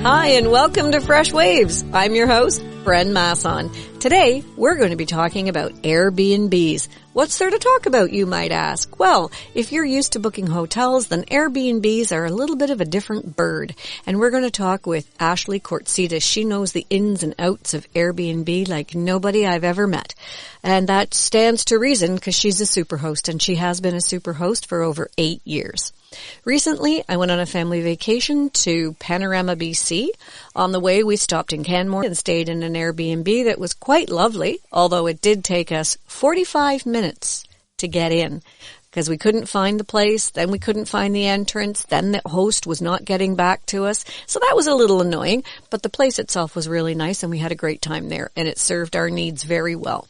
Hi, and welcome to Freshwaves. I'm your host, Bren Masson. Today, we're going to be talking about Airbnbs. What's there to talk about, you might ask? Well, if you're used to booking hotels, then Airbnbs are a little bit of a different bird. And we're going to talk with Ashley Kortsitas. She knows the ins and outs of Airbnb like nobody I've ever met. And that stands to reason because she's a superhost, and she has been a superhost for over 8 years. Recently, I went on a family vacation to Panorama, BC. On the way, we stopped in Canmore and stayed in an Airbnb that was quite lovely, although it did take us 45 minutes to get in because we couldn't find the place, then we couldn't find the entrance, then the host was not getting back to us. So that was a little annoying, but the place itself was really nice and we had a great time there, and it served our needs very well.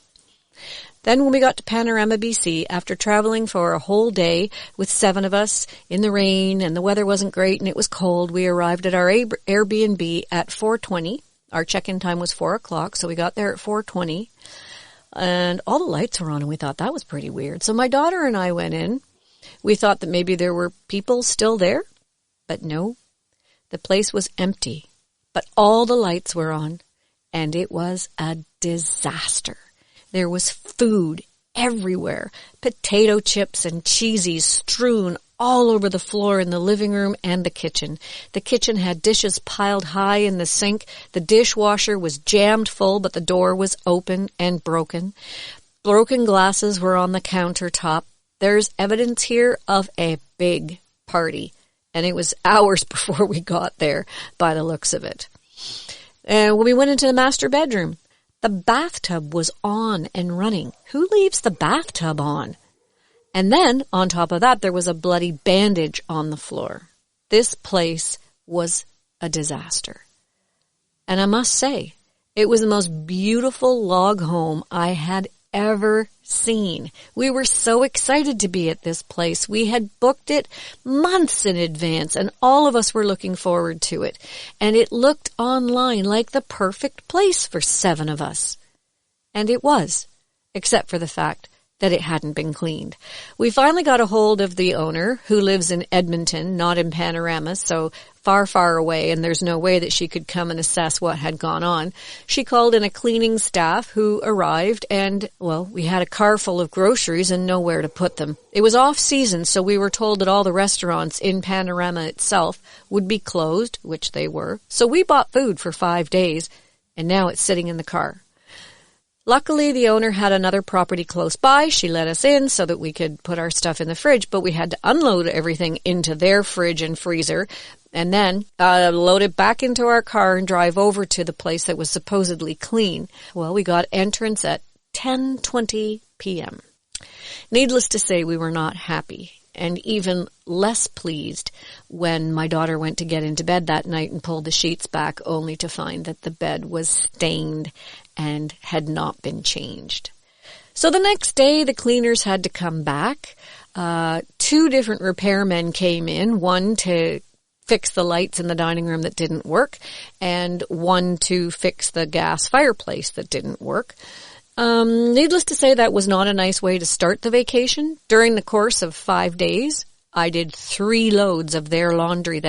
Then when we got to Panorama, BC, after traveling for a whole day with 7 of us in the rain and the weather wasn't great and it was cold, we arrived at our Airbnb at 4:20. Our check-in time was 4 o'clock, so we got there at 4:20. And all the lights were on and we thought that was pretty weird. So my daughter and I went in. We thought that maybe there were people still there, but no. The place was empty, but all the lights were on and it was a disaster. There was food everywhere, potato chips and cheesies strewn all over the floor in the living room and the kitchen. The kitchen had dishes piled high in the sink. The dishwasher was jammed full, but the door was open and broken. Broken glasses were on the countertop. There's evidence here of a big party, and it was hours before we got there by the looks of it. And when we went into the master bedroom, the bathtub was on and running. Who leaves the bathtub on? And then, on top of that, there was a bloody bandage on the floor. This place was a disaster. And I must say, it was the most beautiful log home I had ever seen. We were so excited to be at this place. We had booked it months in advance, and all of us were looking forward to it. And it looked online like the perfect place for 7 of us. And it was, except for the fact that it hadn't been cleaned. We finally got a hold of the owner, who lives in Edmonton, not in Panorama, so far, far away, and there's no way that she could come and assess what had gone on. She called in a cleaning staff who arrived, and, well, we had a car full of groceries and nowhere to put them. It was off-season, so we were told that all the restaurants in Panorama itself would be closed, which they were. So we bought food for 5 days, and now it's sitting in the car. Luckily, the owner had another property close by. She let us in so that we could put our stuff in the fridge, but we had to unload everything into their fridge and freezer and then load it back into our car and drive over to the place that was supposedly clean. Well, we got entrance at 10:20 p.m. Needless to say, we were not happy, and even less pleased when my daughter went to get into bed that night and pulled the sheets back only to find that the bed was stained and had not been changed. So the next day, the cleaners had to come back. 2 different repairmen came in, one to fix the lights in the dining room that didn't work, and one to fix the gas fireplace that didn't work. Needless to say, that was not a nice way to start the vacation. During the course of 5 days, I did 3 loads of their laundry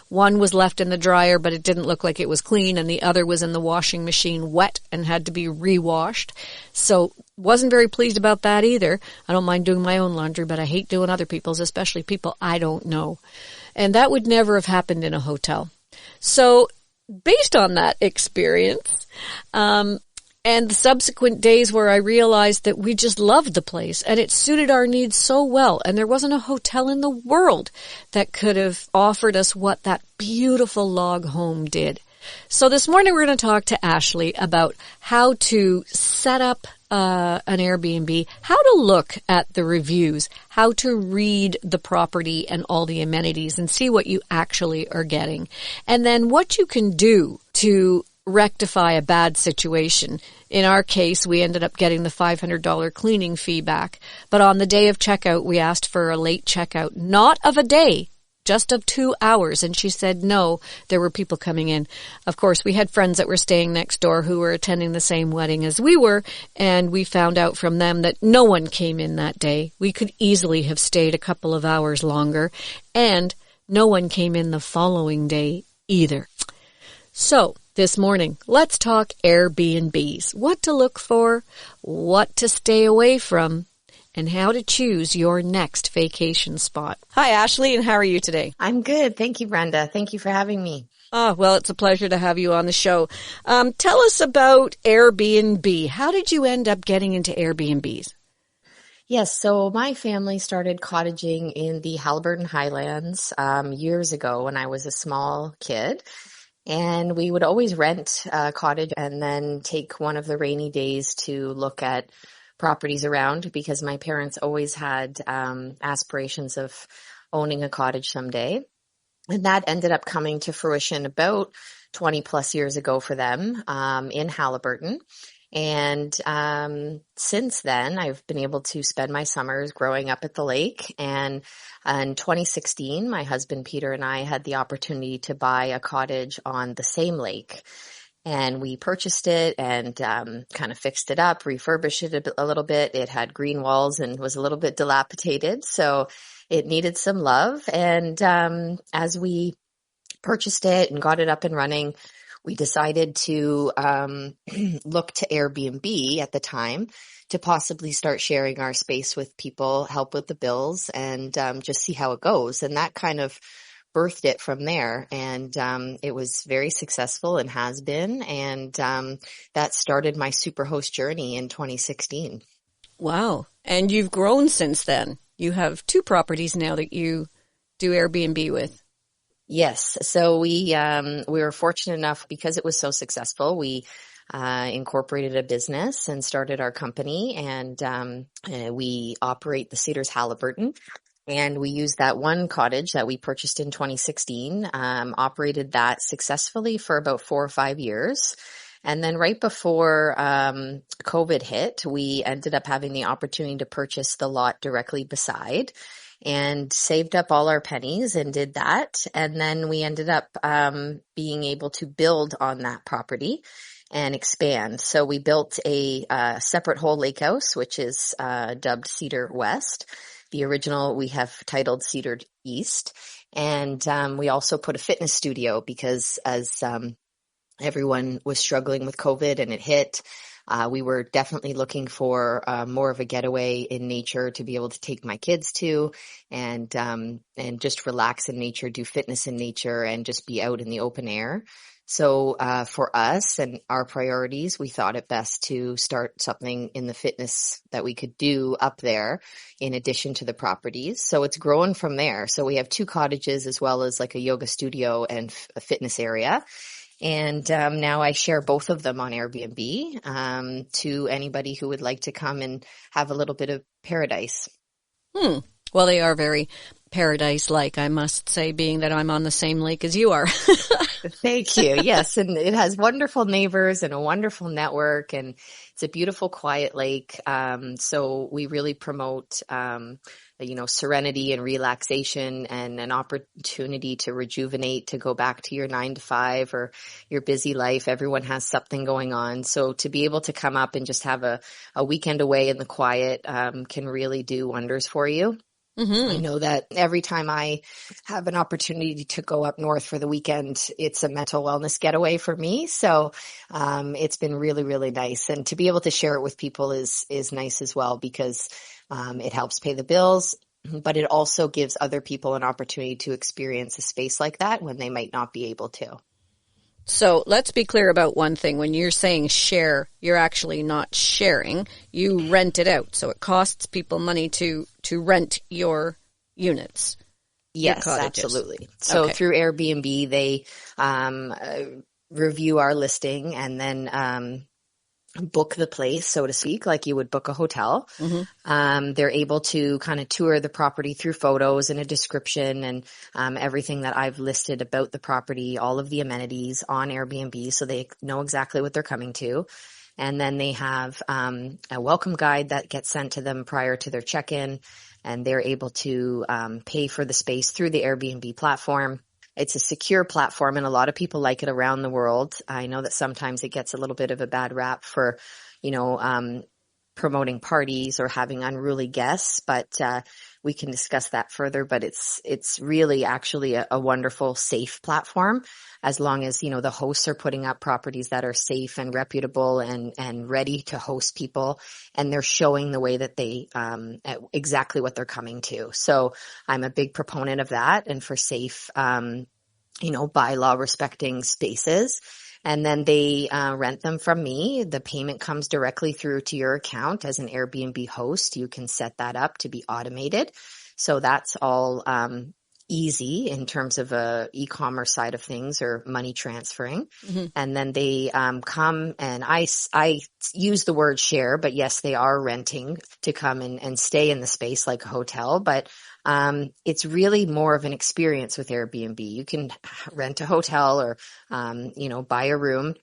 one was left in the dryer, but it didn't look like it was clean, and the other was in the washing machine wet and had to be re-washed. So wasn't very pleased about that either. I don't mind doing my own laundry, but I hate doing other people's, especially people I don't know. And that would never have happened in a hotel. So based on that experience, and the subsequent days where I realized that we just loved the place and it suited our needs so well, and there wasn't a hotel in the world that could have offered us what that beautiful log home did. So this morning we're going to talk to Ashley about how to set up an Airbnb, how to look at the reviews, how to read the property and all the amenities and see what you actually are getting, and then what you can do to rectify a bad situation. In our case, we ended up getting the $500 cleaning fee back, but on the day of checkout, we asked for a late checkout, not of a day, just of 2 hours, and she said no, there were people coming in. Of course, we had friends that were staying next door who were attending the same wedding as we were, and we found out from them that no one came in that day. We could easily have stayed a couple of hours longer, and no one came in the following day either. So, this morning, let's talk Airbnbs. What to look for, what to stay away from, and how to choose your next vacation spot. Hi, Ashley, and how are you today? I'm good. Thank you, Brenda. Thank you for having me. Oh, well, it's a pleasure to have you on the show. Tell us about Airbnb. How did you end up getting into Airbnbs? Yes, so my family started cottaging in the Haliburton Highlands years ago when I was a small kid. And we would always rent a cottage and then take one of the rainy days to look at properties around because my parents always had aspirations of owning a cottage someday. And that ended up coming to fruition about 20 plus years ago for them in Haliburton. And since then, I've been able to spend my summers growing up at the lake. And in 2016, my husband Peter and I had the opportunity to buy a cottage on the same lake. And we purchased it and kind of fixed it up, refurbished it a little bit. It had green walls and was a little bit dilapidated, so it needed some love. And as we purchased it and got it up and running, we decided to look to Airbnb at the time to possibly start sharing our space with people, help with the bills, and just see how it goes. And that kind of birthed it from there. And it was very successful and has been. And that started my Superhost journey in 2016. Wow. And you've grown since then. You have 2 properties now that you do Airbnb with. Yes. So we were fortunate enough because it was so successful. We incorporated a business and started our company, and we operate the Cedars Haliburton. And we used that one cottage that we purchased in 2016, operated that successfully for about 4 or 5 years. And then right before COVID hit, we ended up having the opportunity to purchase the lot directly beside, and saved up all our pennies and did that. And then we ended up being able to build on that property and expand. So we built a separate whole lake house, which is dubbed Cedar West. The original we have titled Cedar East. And we also put a fitness studio because as everyone was struggling with COVID and it hit, we were definitely looking for more of a getaway in nature to be able to take my kids to and just relax in nature, do fitness in nature, and just be out in the open air. So for us and our priorities, we thought it best to start something in the fitness that we could do up there in addition to the properties. So it's grown from there. So we have 2 cottages as well as like a yoga studio and a fitness area. And now I share both of them on Airbnb to anybody who would like to come and have a little bit of paradise. Well, they are very paradise-like, I must say, being that I'm on the same lake as you are. Thank you. Yes, and it has wonderful neighbors and a wonderful network, and it's a beautiful, quiet lake. So we really promote serenity and relaxation and an opportunity to rejuvenate, to go back to your 9 to 5 or your busy life. Everyone has something going on. So to be able to come up and just have a weekend away in the quiet can really do wonders for you. Mm-hmm. I know that every time I have an opportunity to go up north for the weekend, it's a mental wellness getaway for me. So it's been really, really nice. And to be able to share it with people is nice as well because it helps pay the bills, but it also gives other people an opportunity to experience a space like that when they might not be able to. So let's be clear about one thing. When you're saying share, you're actually not sharing. You rent it out. So it costs people money to rent your units. Yes, absolutely. So through Airbnb, they review our listing and then book the place, so to speak, like you would book a hotel. Mm-hmm. They're able to kind of tour the property through photos and a description and everything that I've listed about the property, all of the amenities on Airbnb, so they know exactly what they're coming to. And then they have a welcome guide that gets sent to them prior to their check-in, and they're able to pay for the space through the Airbnb platform. It's a secure platform, and a lot of people like it around the world. I know that sometimes it gets a little bit of a bad rap for, promoting parties or having unruly guests, but we can discuss that further. But it's really actually a wonderful, safe platform. as long as, the hosts are putting up properties that are safe and reputable and ready to host people, and they're showing the way that they, exactly what they're coming to. So I'm a big proponent of that, and for safe, bylaw respecting spaces. And then they rent them from me. The payment comes directly through to your account. As an Airbnb host, you can set that up to be automated. So that's all easy in terms of e-commerce side of things or money transferring. Mm-hmm. And then they come, and I use the word share, but yes, they are renting to come and stay in the space like a hotel. But it's really more of an experience with Airbnb. You can rent a hotel or, buy a room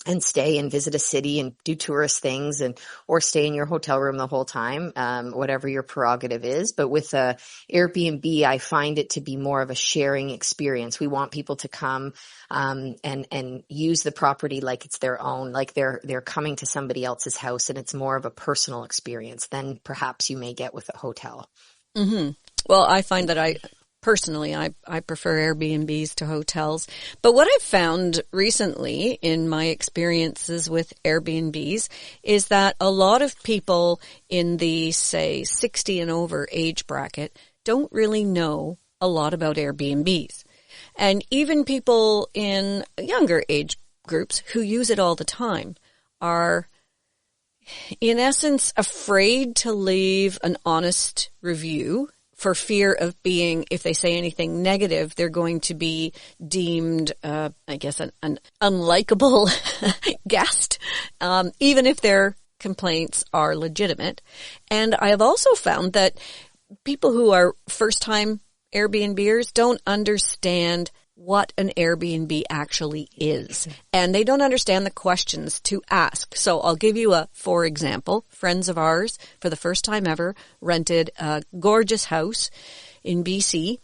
and stay and visit a city and do tourist things, or stay in your hotel room the whole time, whatever your prerogative is. But with Airbnb, I find it to be more of a sharing experience. We want people to come and use the property like it's their own, like they're coming to somebody else's house, and it's more of a personal experience than perhaps you may get with a hotel. Mm-hmm. Well, I find that I prefer Airbnbs to hotels. But what I've found recently in my experiences with Airbnbs is that a lot of people in the, say, 60 and over age bracket don't really know a lot about Airbnbs. And even people in younger age groups who use it all the time are, in essence, afraid to leave an honest review for fear of being, if they say anything negative, they're going to be deemed, an unlikable guest, even if their complaints are legitimate. And I have also found that people who are first-time Airbnbers don't understand what an Airbnb actually is. And they don't understand the questions to ask. So I'll give you for example, friends of ours, for the first time ever, rented a gorgeous house in BC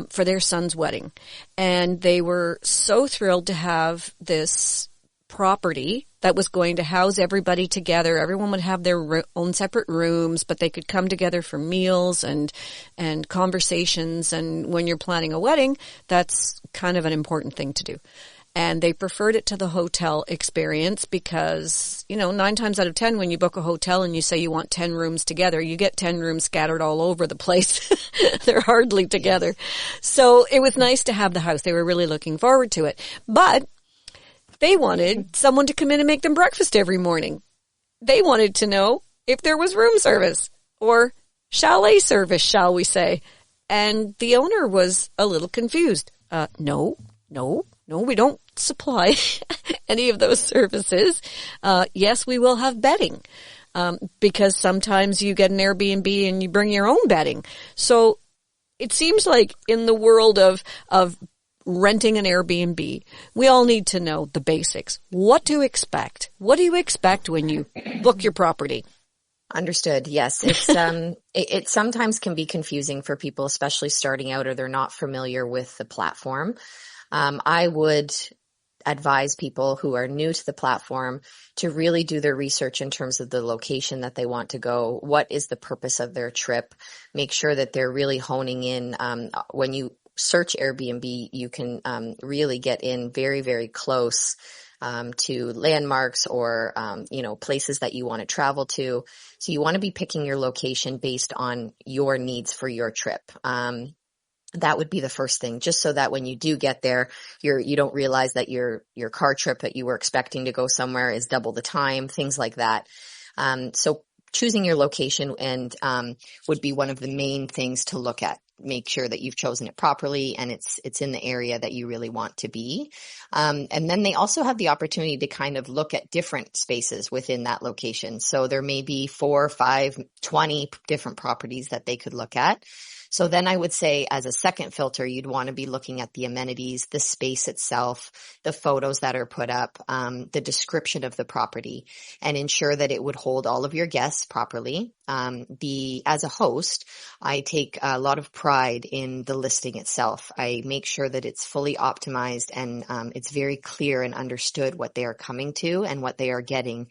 for their son's wedding. And they were so thrilled to have this property that was going to house everybody together. Everyone would have their own separate rooms, but they could come together for meals and conversations. And when you're planning a wedding, that's kind of an important thing to do. And they preferred it to the hotel experience because, 9 times out of 10, when you book a hotel and you say you want 10 rooms together, you get 10 rooms scattered all over the place. They're hardly together. Yes. So it was nice to have the house. They were really looking forward to it. But they wanted someone to come in and make them breakfast every morning. They wanted to know if there was room service or chalet service, shall we say. And the owner was a little confused. No, we don't supply any of those services. Yes, we will have bedding, because sometimes you get an Airbnb and you bring your own bedding. So it seems like in the world of renting an Airbnb, we all need to know the basics. What to expect? What do you expect when you book your property? Understood. Yes. It's, it sometimes can be confusing for people, especially starting out, or they're not familiar with the platform. I would advise people who are new to the platform to really do their research in terms of the location that they want to go. What is the purpose of their trip? Make sure that they're really honing in. When you search Airbnb, you can really get in very, very close to landmarks or, places that you want to travel to. So you want to be picking your location based on your needs for your trip. That would be the first thing, just so that when you do get there, you don't realize that your car trip that you were expecting to go somewhere is double the time, things like that. So choosing your location would be one of the main things to look at. Make sure that you've chosen it properly and it's in the area that you really want to be. And then they also have the opportunity to kind of look at different spaces within that location. So there may be 4, 5, 20 different properties that they could look at. So then I would say as a second filter, you'd want to be looking at the amenities, the space itself, the photos that are put up, the description of the property, and ensure that it would hold all of your guests properly. As a host, I take a lot of pride in the listing itself. I make sure that it's fully optimized and it's very clear and understood what they are coming to and what they are getting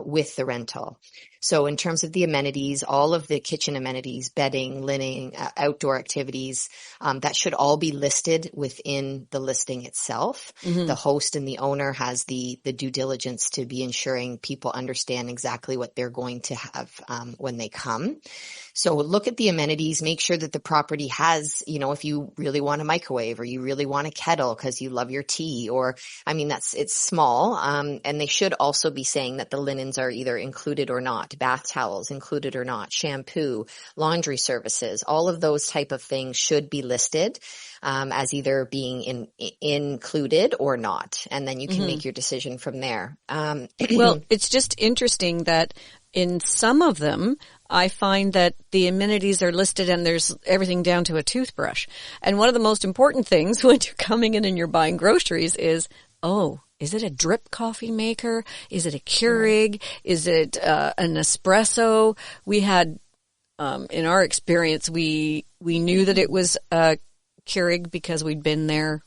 with the rental. So in terms of the amenities, all of the kitchen amenities, bedding, linen, outdoor activities, that should all be listed within the listing itself. The host and the owner has the due diligence to be ensuring people understand exactly what they're going to have when they come. So look at the amenities, make sure that the property has, if you really want a microwave or you really want a kettle because you love your tea, or, it's small. And they should also be saying that the linens are either included or not, bath towels included or not, shampoo, laundry services, all of those type of things should be listed as either being included or not. And then you can make your decision from there. Well, it's just interesting that in some of them, I find that the amenities are listed and there's everything down to a toothbrush. And one of the most important things when you're coming in and you're buying groceries is, is it a drip coffee maker? Is it a Keurig? Is it an espresso? We had, in our experience, we knew that it was a Keurig because we'd been there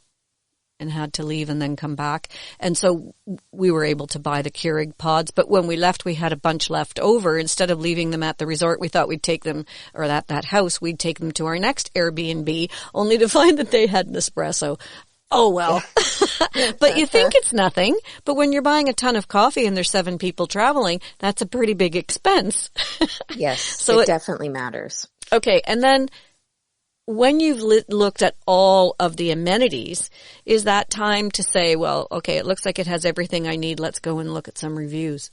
and had to leave and then come back. And so we were able to buy the Keurig pods. But when we left, we had a bunch left over. Instead of leaving them at the resort, we thought we'd take them, or at that house, we'd take them to our next Airbnb, only to find that they had an espresso. Oh, well. But you think it's nothing. But when you're buying a ton of coffee and there's 7 people traveling, that's a pretty big expense. Yes, so it definitely matters. Okay, and then when you've looked at all of the amenities, is that time to say, well, okay, it looks like it has everything I need. Let's go and look at some reviews?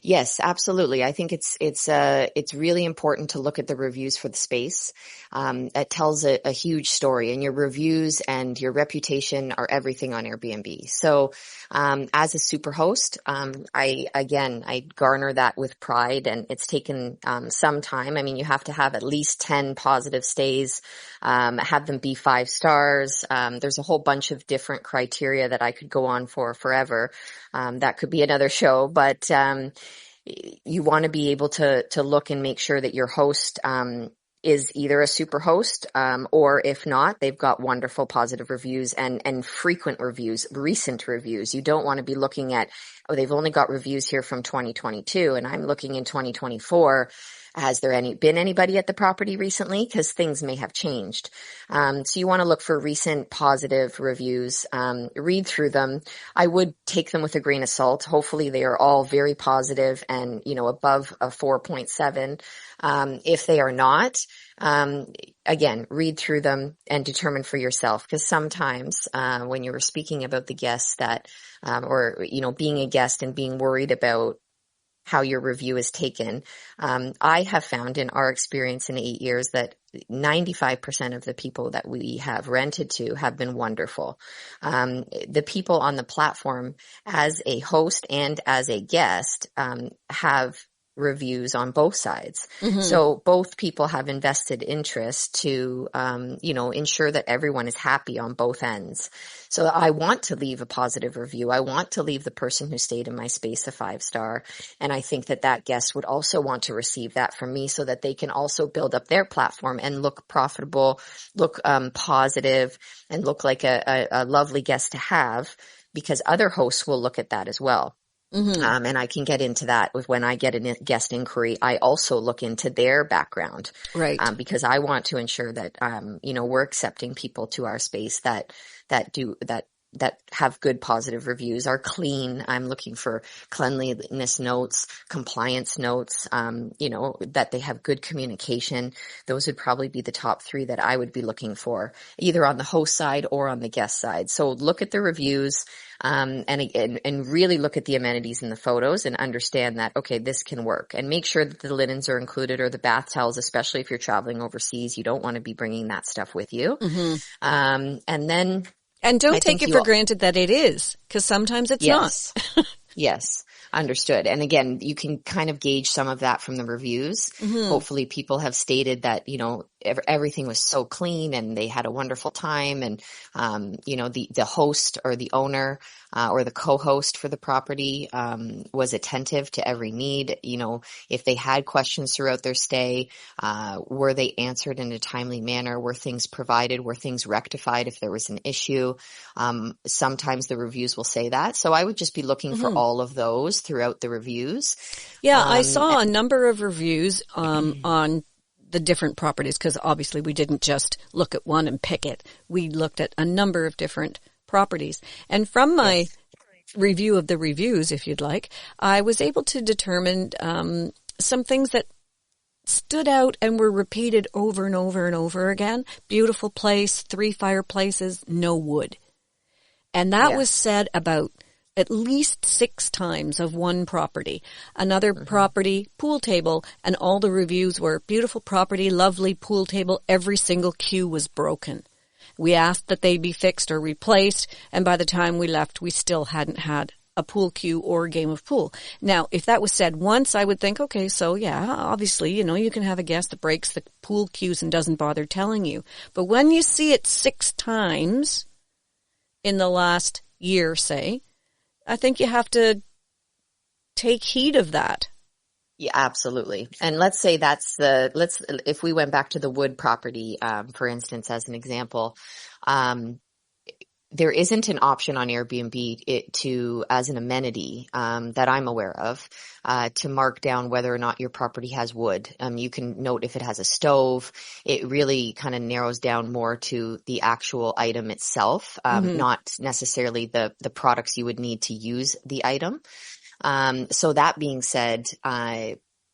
Yes, absolutely. I think it's really important to look at the reviews for the space. It tells a huge story, and your reviews and your reputation are everything on Airbnb. So, as a superhost, I garner that with pride, and it's taken, some time. You have to have at least 10 positive stays, have them be 5 stars. There's a whole bunch of different criteria that I could go on for forever. That could be another show, but, you want to be able to look and make sure that your host, is either a super host, or if not, they've got wonderful positive reviews and frequent reviews, recent reviews. You don't want to be looking at, they've only got reviews here from 2022 and I'm looking in 2024. Has there been anybody at the property recently? Because things may have changed. So you want to look for recent positive reviews, read through them. I would take them with a grain of salt. Hopefully they are all very positive and, above a 4.7. If they are not, again, read through them and determine for yourself. Because sometimes, when you were speaking about the guests that, being a guest and being worried about how your review is taken. I have found in our experience in 8 years that 95% of the people that we have rented to have been wonderful. The people on the platform as a host and as a guest, have reviews on both sides. So both people have invested interest to, ensure that everyone is happy on both ends. So I want to leave a positive review. I want to leave the person who stayed in my space a 5-star. And I think that guest would also want to receive that from me so that they can also build up their platform and look profitable, look, positive, and look like a lovely guest to have, because other hosts will look at that as well. And I can get into that with when I get a guest inquiry. I also look into their background, right? Because I want to ensure that, we're accepting people to our space that have good positive reviews, are clean. I'm looking for cleanliness notes, compliance notes, that they have good communication. Those would probably be the top 3 that I would be looking for, either on the host side or on the guest side. So look at the reviews, and really look at the amenities in the photos and understand that, okay, this can work, and make sure that the linens are included, or the bath towels, especially if you're traveling overseas. You don't want to be bringing that stuff with you. And don't take it for granted that it is, because sometimes it's not. Yes. Understood. And again, you can kind of gauge some of that from the reviews. Hopefully people have stated that, everything was so clean and they had a wonderful time. And, the host or the owner, or the co-host for the property, was attentive to every need. If they had questions throughout their stay, were they answered in a timely manner? Were things provided? Were things rectified if there was an issue? Sometimes the reviews will say that. So I would just be looking for all of those throughout the reviews. Yeah, I saw a number of reviews on the different properties, because obviously we didn't just look at one and pick it. We looked at a number of different properties. And from my review of the reviews, if you'd like, I was able to determine some things that stood out and were repeated over and over and over again. Beautiful place, 3 fireplaces, no wood. And that was said about at least 6 times of one property. Another property, pool table, and all the reviews were beautiful property, lovely pool table, every single cue was broken. We asked that they be fixed or replaced, and by the time we left, we still hadn't had a pool cue or a game of pool. Now, if that was said once, I would think, okay, so yeah, obviously, you can have a guest that breaks the pool cues and doesn't bother telling you. But when you see it 6 times in the last year, say, I think you have to take heed of that. Yeah, absolutely. And let's say if we went back to the wood property, for instance, as an example, there isn't an option on Airbnb as an amenity, that I'm aware of, to mark down whether or not your property has wood. You can note if it has a stove. It really kind of narrows down more to the actual item itself, not necessarily the products you would need to use the item. So that being said,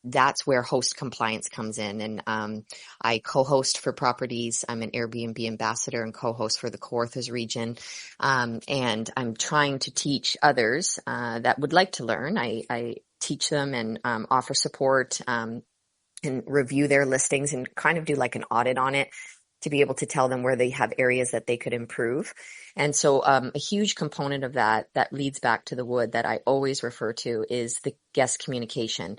that's where host compliance comes in. And I co-host for properties. I'm an Airbnb ambassador and co-host for the Kawarthas region. And I'm trying to teach others that would like to learn. I teach them and offer support and review their listings and kind of do like an audit on it to be able to tell them where they have areas that they could improve. And so a huge component of that leads back to the wood that I always refer to is the guest communication.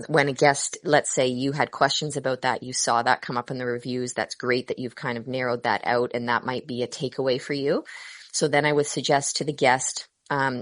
When a guest, let's say you had questions about that, you saw that come up in the reviews, that's great that you've kind of narrowed that out, and that might be a takeaway for you. So then I would suggest to the guest,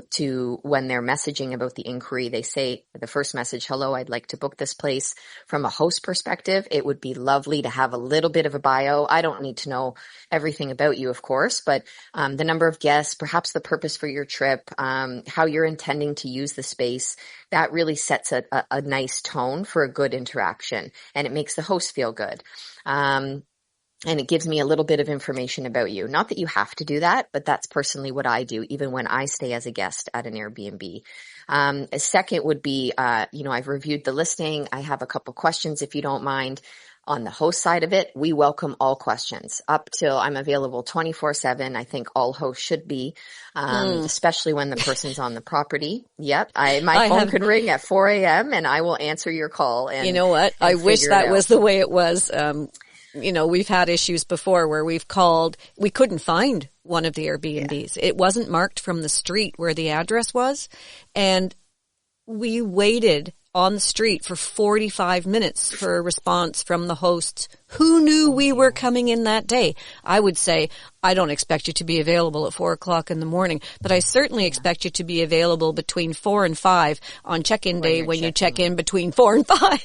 to when they're messaging about the inquiry, they say the first message, hello, I'd like to book this place. From a host perspective, it would be lovely to have a little bit of a bio. I don't need to know everything about you, of course, but the number of guests, perhaps the purpose for your trip, how you're intending to use the space, that really sets a nice tone for a good interaction, and it makes the host feel good. And it gives me a little bit of information about you. Not that you have to do that, but that's personally what I do, even when I stay as a guest at an Airbnb. A second would be, I've reviewed the listing. I have a couple questions, if you don't mind. On the host side of it, we welcome all questions up till I'm available 24/7. I think all hosts should be, especially when the person's on the property. Yep. My phone could ring at 4 a.m. and I will answer your call. And you know what? I wish that was the way it was. We've had issues before where we've called, we couldn't find one of the Airbnbs. Yeah. It wasn't marked from the street where the address was. And we waited on the street for 45 minutes for a response from the hosts who knew we were coming in that day. I would say, I don't expect you to be available at 4 o'clock in the morning, but I certainly expect you to be available between 4 and 5 on check-in day when you check in between 4 and 5.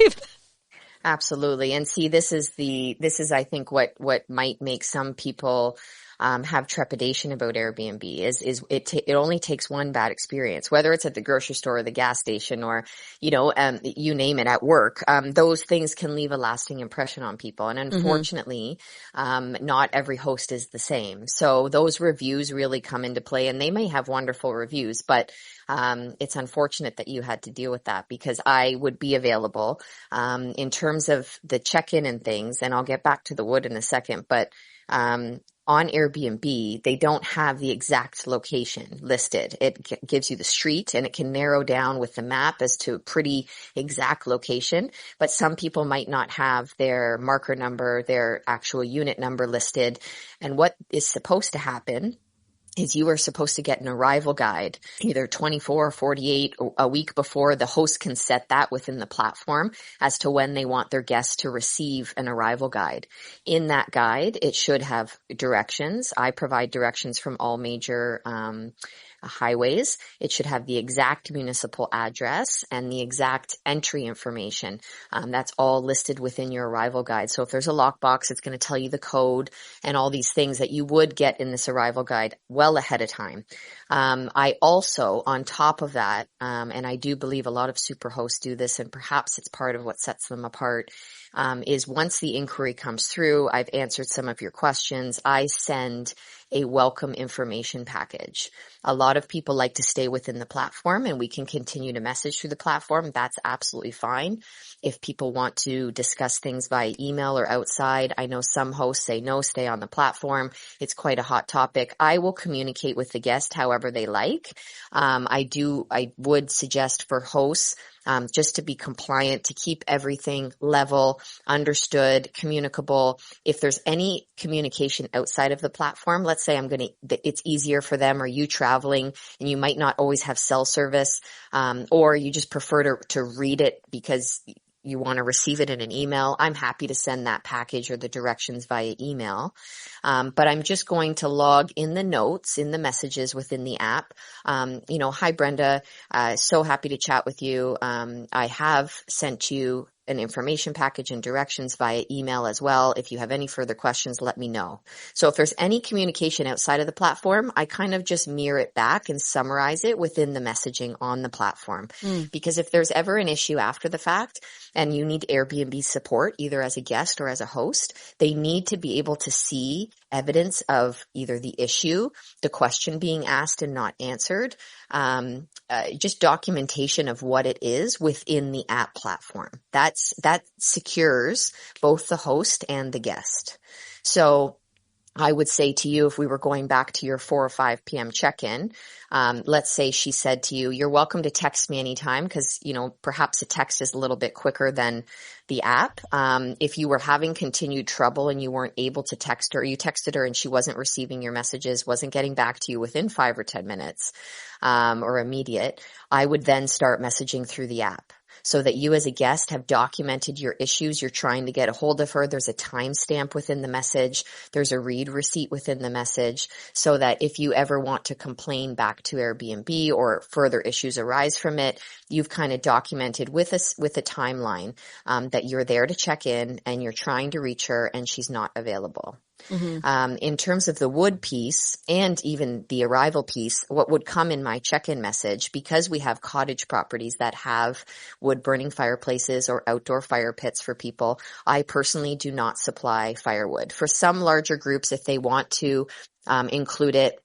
Absolutely. And see, this is, I think, what might make some people have trepidation about Airbnb is it only takes one bad experience, whether it's at the grocery store or the gas station or, you name it, at work. Those things can leave a lasting impression on people. And unfortunately, not every host is the same. So those reviews really come into play, and they may have wonderful reviews, but it's unfortunate that you had to deal with that, because I would be available in terms of the check-in and things, and I'll get back to the wood in a second, but on Airbnb, they don't have the exact location listed. It gives you the street, and it can narrow down with the map as to a pretty exact location, but some people might not have their marker number, their actual unit number listed. And what is supposed to happen is you are supposed to get an arrival guide either 24 or 48 or a week before. The host can set that within the platform as to when they want their guests to receive an arrival guide. In that guide, it should have directions. I provide directions from all major highways. It should have the exact municipal address and the exact entry information. That's all listed within your arrival guide. So if there's a lockbox, it's going to tell you the code and all these things that you would get in this arrival guide well ahead of time. I also, on top of that, and I do believe a lot of superhosts do this, and perhaps it's part of what sets them apart, is once the inquiry comes through, I've answered some of your questions, I send a welcome information package. A lot of people like to stay within the platform, and we can continue to message through the platform. That's absolutely fine. If people want to discuss things via email or outside, I know some hosts say no, stay on the platform. It's quite a hot topic. I will communicate with the guest however they like. I would suggest for hosts, just to be compliant, to keep everything level, understood, communicable. If there's any communication outside of the platform, let's say it's easier for them, or you traveling and you might not always have cell service, or you just prefer to read it because you want to receive it in an email, I'm happy to send that package or the directions via email. But I'm just going to log in the notes, in the messages within the app. Hi Brenda, so happy to chat with you. I have sent you an information package and directions via email as well. If you have any further questions, let me know. So if there's any communication outside of the platform, I kind of just mirror it back and summarize it within the messaging on the platform. Because if there's ever an issue after the fact and you need Airbnb support, either as a guest or as a host, they need to be able to see evidence of either the issue, the question being asked and not answered, just documentation of what it is within the app platform. That secures both the host and the guest. So I would say to you, if we were going back to your 4 or 5 p.m. check-in, let's say she said to you, you're welcome to text me anytime, because, perhaps a text is a little bit quicker than the app. If you were having continued trouble and you weren't able to text her, or you texted her and she wasn't receiving your messages, wasn't getting back to you within 5 or 10 minutes, or immediate, I would then start messaging through the app, so that you as a guest have documented your issues. You're trying to get a hold of her. There's a timestamp within the message. There's a read receipt within the message, so that if you ever want to complain back to Airbnb or further issues arise from it, you've kind of documented with a timeline that you're there to check in and you're trying to reach her and she's not available. In terms of the wood piece and even the arrival piece, what would come in my check-in message, because we have cottage properties that have wood burning fireplaces or outdoor fire pits for people, I personally do not supply firewood. For some larger groups, if they want to include it,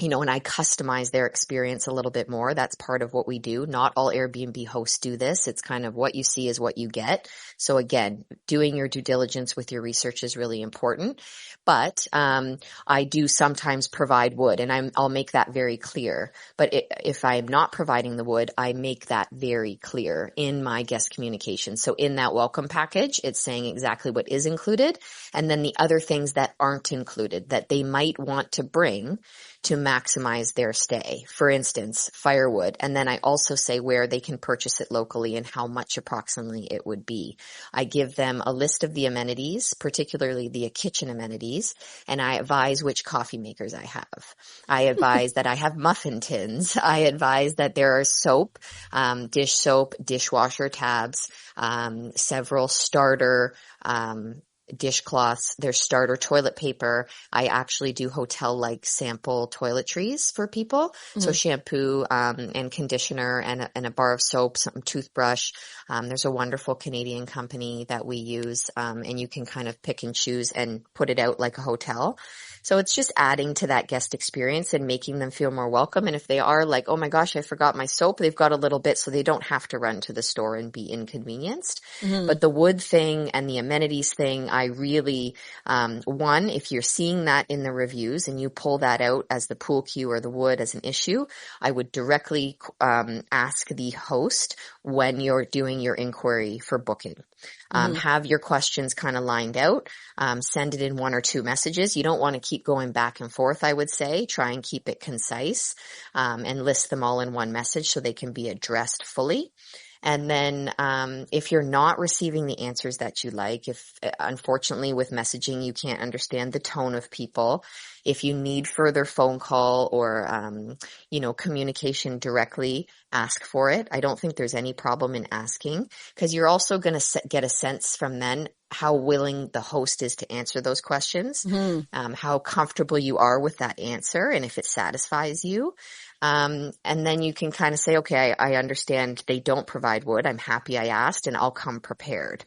and I customize their experience a little bit more. That's part of what we do. Not all Airbnb hosts do this. It's kind of what you see is what you get. So again, doing your due diligence with your research is really important. But I do sometimes provide wood, and I'll make that very clear. But if I am not providing the wood, I make that very clear in my guest communication. So in that welcome package, it's saying exactly what is included, and then the other things that aren't included that they might want to bring to maximize their stay. For instance, firewood. And then I also say where they can purchase it locally and how much approximately it would be. I give them a list of the amenities, particularly the kitchen amenities, and I advise which coffee makers I have. I advise that I have muffin tins. I advise that there are soap, dish soap, dishwasher tabs, several starter dishcloths, there's starter toilet paper. I actually do hotel-like sample toiletries for people. So shampoo, and conditioner and a bar of soap, some toothbrush. There's a wonderful Canadian company that we use, and you can kind of pick and choose and put it out like a hotel. So it's just adding to that guest experience and making them feel more welcome. And if they are like, oh my gosh, I forgot my soap, they've got a little bit so they don't have to run to the store and be inconvenienced. But the wood thing and the amenities thing, I really, one, if you're seeing that in the reviews and you pull that out as the pool cue or the wood as an issue, I would directly ask the host when you're doing your inquiry for booking. Have your questions kind of lined out. Send it in 1 or 2 messages. You don't want to keep going back and forth, I would say. Try and keep it concise, and list them all in one message so they can be addressed fully. And then if you're not receiving the answers that you like, if unfortunately with messaging you can't understand the tone of people, if you need further phone call or communication directly, ask for it. I don't think there's any problem in asking, because you're also going to get a sense from then how willing the host is to answer those questions, how comfortable you are with that answer, and if it satisfies you. And then you can kind of say, okay, I understand they don't provide wood. I'm happy I asked, and I'll come prepared.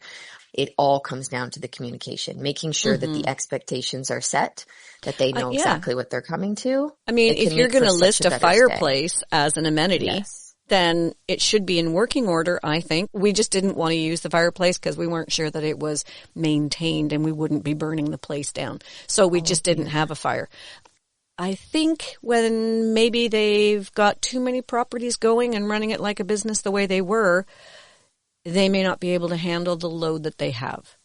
It all comes down to the communication, making sure that the expectations are set, that they know exactly what they're coming to. I mean, if you're going to list a fireplace as an amenity, then it should be in working order, I think. We just didn't want to use the fireplace because we weren't sure that it was maintained and we wouldn't be burning the place down. So we just didn't have a fire. I think when maybe they've got too many properties going and running it like a business the way they were, they may not be able to handle the load that they have.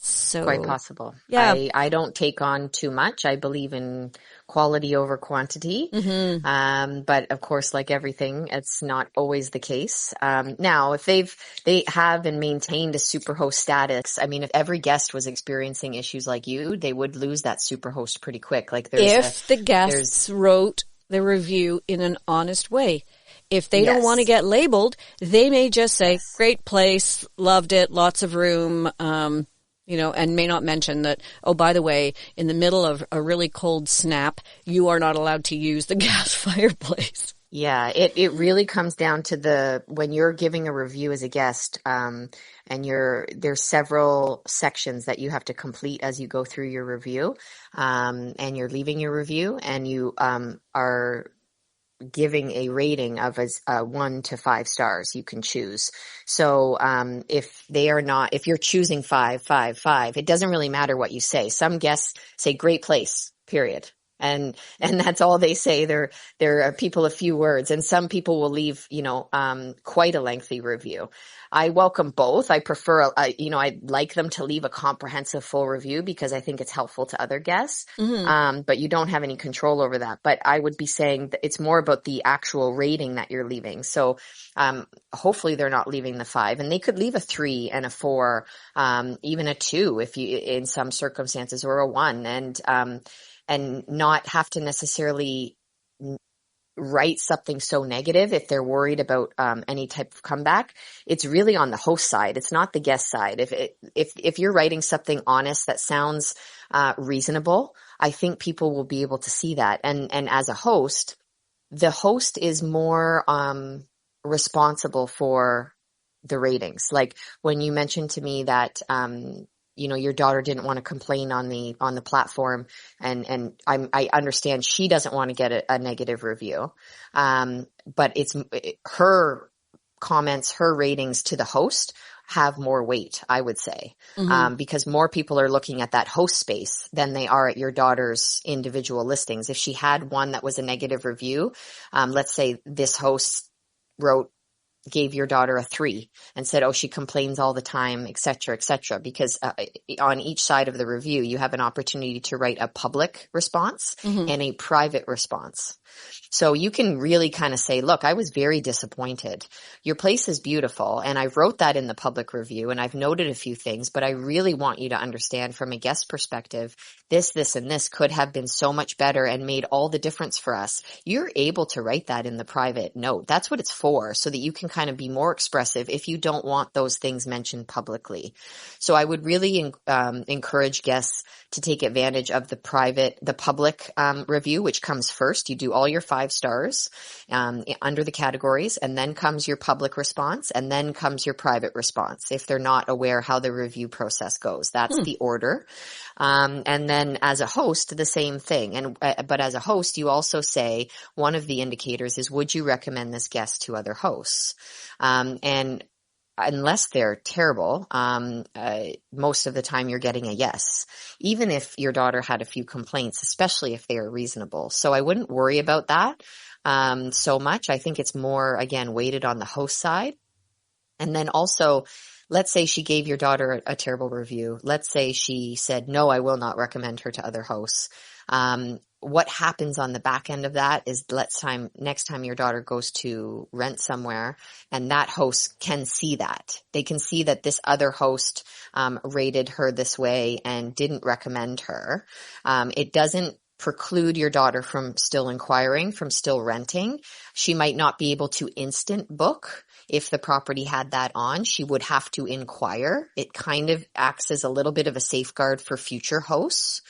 So quite possible. Yeah. I don't take on too much. I believe in quality over quantity. But of course, like everything, it's not always the case. Now, if they have and maintained a superhost status, I mean, if every guest was experiencing issues like you, they would lose that superhost pretty quick. Like if the guests wrote the review in an honest way. If they don't want to get labeled, they may just say, great place, loved it, lots of room, and may not mention that, oh, by the way, in the middle of a really cold snap, you are not allowed to use the gas fireplace. Yeah, it really comes down to when you're giving a review as a guest, and there's several sections that you have to complete as you go through your review, and you're leaving your review, and you are giving a rating of 1 to 5 stars. You can choose. So if you're choosing 5, 5, 5, it doesn't really matter what you say. Some guests say great place, period. And that's all they say. They're people of few words, and some people will leave, quite a lengthy review. I welcome both. I prefer, I'd like them to leave a comprehensive full review because I think it's helpful to other guests. But you don't have any control over that. But I would be saying that it's more about the actual rating that you're leaving. So, hopefully they're not leaving the 5, and they could leave a 3 and a 4, even a 2 if you, in some circumstances, or a 1, and not have to necessarily write something so negative if they're worried about any type of comeback. It's really on the host side. It's not the guest side. If you're writing something honest that sounds reasonable, I think people will be able to see that. And as a host, the host is more responsible for the ratings. Like when you mentioned to me that your daughter didn't want to complain on the platform, and I understand she doesn't want to get a negative review. But it's her comments, her ratings to the host have more weight, I would say, because more people are looking at that host space than they are at your daughter's individual listings. If she had one that was a negative review, let's say this host gave your daughter a 3 and said, oh, she complains all the time, et cetera, because on each side of the review, you have an opportunity to write a public response and a private response. So you can really kind of say, look, I was very disappointed. Your place is beautiful, and I wrote that in the public review, and I've noted a few things, but I really want you to understand from a guest perspective, this, and this could have been so much better and made all the difference for us. You're able to write that in the private note. That's what it's for, so that you can kind of be more expressive if you don't want those things mentioned publicly. So I would really encourage guests to take advantage of the public review, which comes first. You do all your 5 stars under the categories, and then comes your public response, and then comes your private response if they're not aware how the review process goes. That's the order. And then as a host, the same thing. But as a host, you also say one of the indicators is, would you recommend this guest to other hosts? And unless they're terrible, most of the time you're getting a yes, even if your daughter had a few complaints, especially if they are reasonable. So I wouldn't worry about that so much. I think it's more, again, weighted on the host side. And then also, let's say she gave your daughter a terrible review. Let's say she said, no, I will not recommend her to other hosts. What happens on the back end of that is next time your daughter goes to rent somewhere and that host can see that. They can see that this other host rated her this way and didn't recommend her. It doesn't preclude your daughter from still inquiring, from still renting. She might not be able to instant book. If the property had that on, she would have to inquire. It kind of acts as a little bit of a safeguard for future hosts.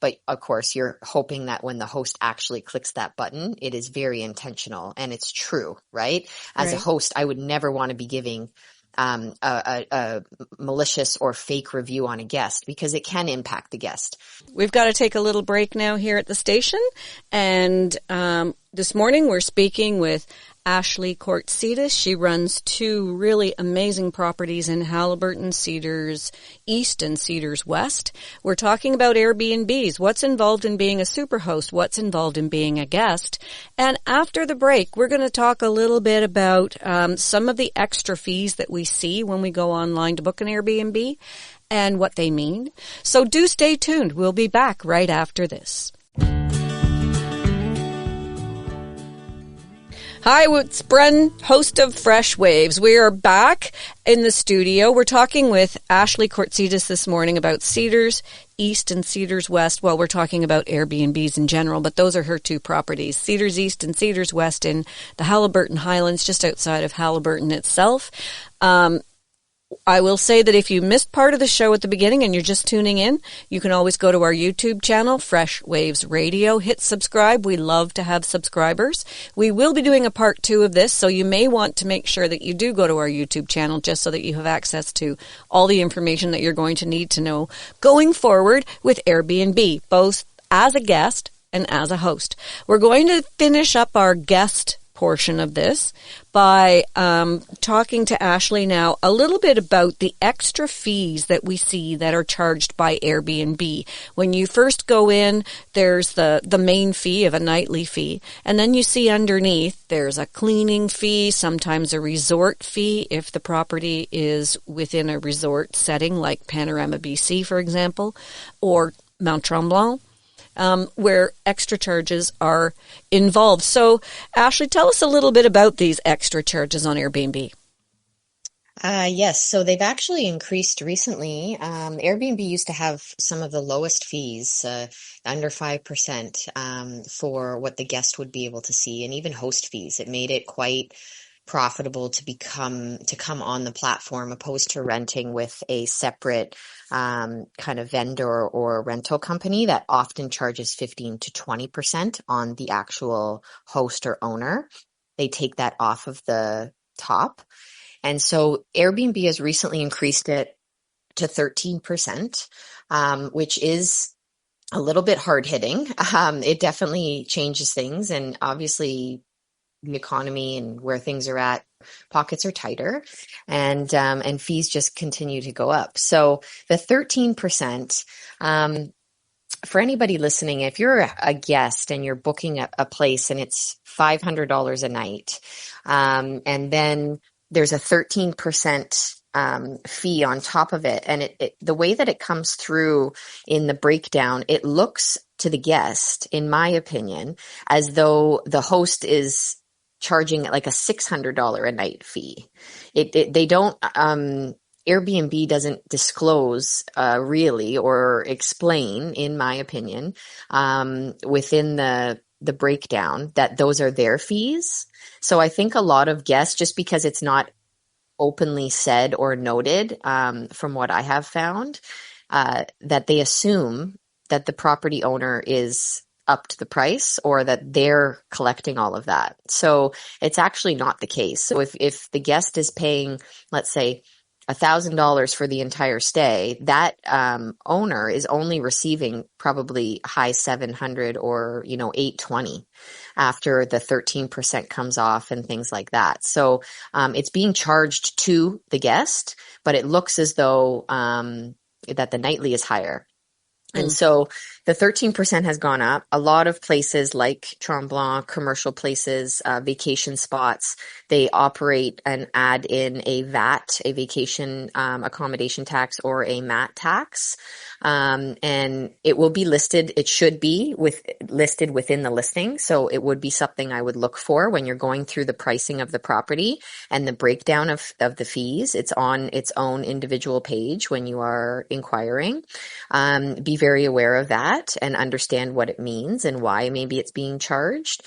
But of course, you're hoping that when the host actually clicks that button, it is very intentional and it's true, right? As a host, I would never want to be giving a malicious or fake review on a guest because it can impact the guest. We've got to take a little break now here at the station. And this morning we're speaking with Ashley Kortsidas. She runs two really amazing properties in Haliburton, Cedars East and Cedars West. We're talking about Airbnbs, what's involved in being a superhost, what's involved in being a guest. And after the break, we're going to talk a little bit about some of the extra fees that we see when we go online to book an Airbnb and what they mean. So do stay tuned. We'll be back right after this. Hi, it's Bren, host of Freshwaves. We are back in the studio. We're talking with Ashley Kortsidas this morning about Cedars East and Cedars West. Well, we're talking about Airbnbs in general, but those are her two properties, Cedars East and Cedars West in the Haliburton Highlands, just outside of Haliburton itself. I will say that if you missed part of the show at the beginning and you're just tuning in, you can always go to our YouTube channel, Freshwaves Radio. Hit subscribe. We love to have subscribers. We will be doing a part 2 of this, so you may want to make sure that you do go to our YouTube channel just so that you have access to all the information that you're going to need to know going forward with Airbnb, both as a guest and as a host. We're going to finish up our guest portion of this by talking to Ashley now a little bit about the extra fees that we see that are charged by Airbnb. When you first go in, there's the main fee of a nightly fee, and then you see underneath there's a cleaning fee, sometimes a resort fee if the property is within a resort setting like Panorama BC, for example, or Mount Tremblant. Where extra charges are involved. So, Ashley, tell us a little bit about these extra charges on Airbnb. Yes, so they've actually increased recently. Airbnb used to have some of the lowest fees, under 5%, for what the guest would be able to see, and even host fees. It made it quite profitable to come on the platform opposed to renting with a separate kind of vendor or rental company that often charges 15 to 20% on the actual host or owner. They take that off of the top. And so Airbnb has recently increased it to 13%, which is a little bit hard hitting. It definitely changes things, and obviously the economy and where things are at, pockets are tighter, and fees just continue to go up. So the 13%, for anybody listening, if you're a guest and you're booking a place and it's $500 a night, and then there's a 13% fee on top of it, and the way that it comes through in the breakdown, it looks to the guest, in my opinion, as though the host is charging like a $600 a night fee. They don't, Airbnb doesn't disclose really or explain, in my opinion, within the breakdown that those are their fees. So I think a lot of guests, just because it's not openly said or noted, from what I have found, that they assume that the property owner is upped the price or that they're collecting all of that. So it's actually not the case. So if the guest is paying, let's say, $1,000 for the entire stay, that owner is only receiving probably high 700 or, 820 after the 13% comes off and things like that. So it's being charged to the guest, but it looks as though that the nightly is higher. And so the 13% has gone up. A lot of places like Tremblant, commercial places, vacation spots, they operate and add in a VAT, a vacation accommodation tax, or a MAT tax. And it will be listed. It should be listed within the listing. So it would be something I would look for when you're going through the pricing of the property and the breakdown of the fees. It's on its own individual page when you are inquiring. Be very aware of that and understand what it means and why maybe it's being charged.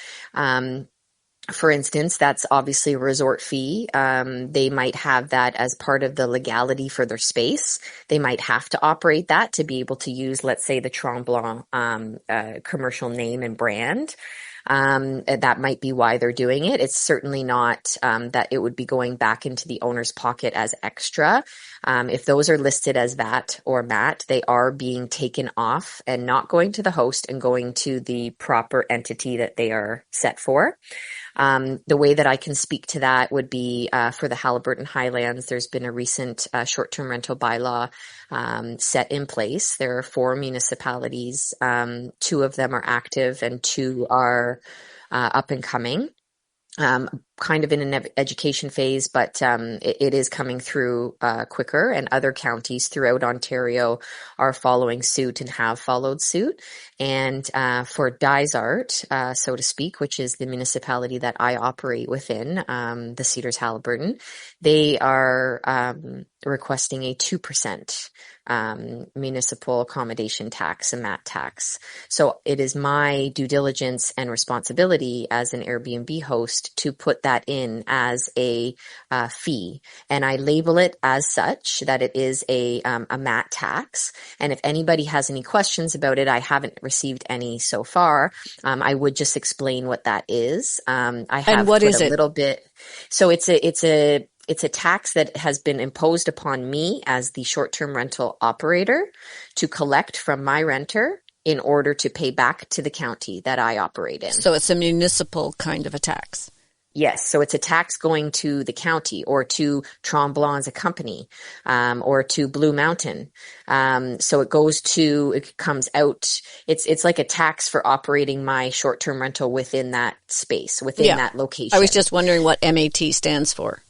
For instance, that's obviously a resort fee. They might have that as part of the legality for their space. They might have to operate that to be able to use, let's say, the Tremblant commercial name and brand. That might be why they're doing it. It's certainly not that it would be going back into the owner's pocket as extra. If those are listed as VAT or MAT, they are being taken off and not going to the host and going to the proper entity that they are set for. The way that I can speak to that would be for the Haliburton Highlands. There's been a recent short-term rental bylaw set in place. There are 4 municipalities. 2 of them are active and 2 are up and coming. Kind of in an education phase, but it is coming through quicker, and other counties throughout Ontario are following suit and have followed suit. And for Dysart, so to speak, which is the municipality that I operate within, the Cedars Haliburton, they are requesting a 2% municipal accommodation tax, a MAT tax. So it is my due diligence and responsibility as an Airbnb host to put that in as a fee, and I label it as such that it is a MAT tax. And if anybody has any questions about it, I haven't received any so far. I would just explain what that is. I have and what put is a it? little bit. So it's a tax that has been imposed upon me as the short-term rental operator to collect from my renter in order to pay back to the county that I operate in. So it's a municipal kind of a tax. Yes. So it's a tax going to the county or to Tremblant as a company, or to Blue Mountain. So it comes out, it's like a tax for operating my short-term rental within that space, within that location. I was just wondering what MAT stands for.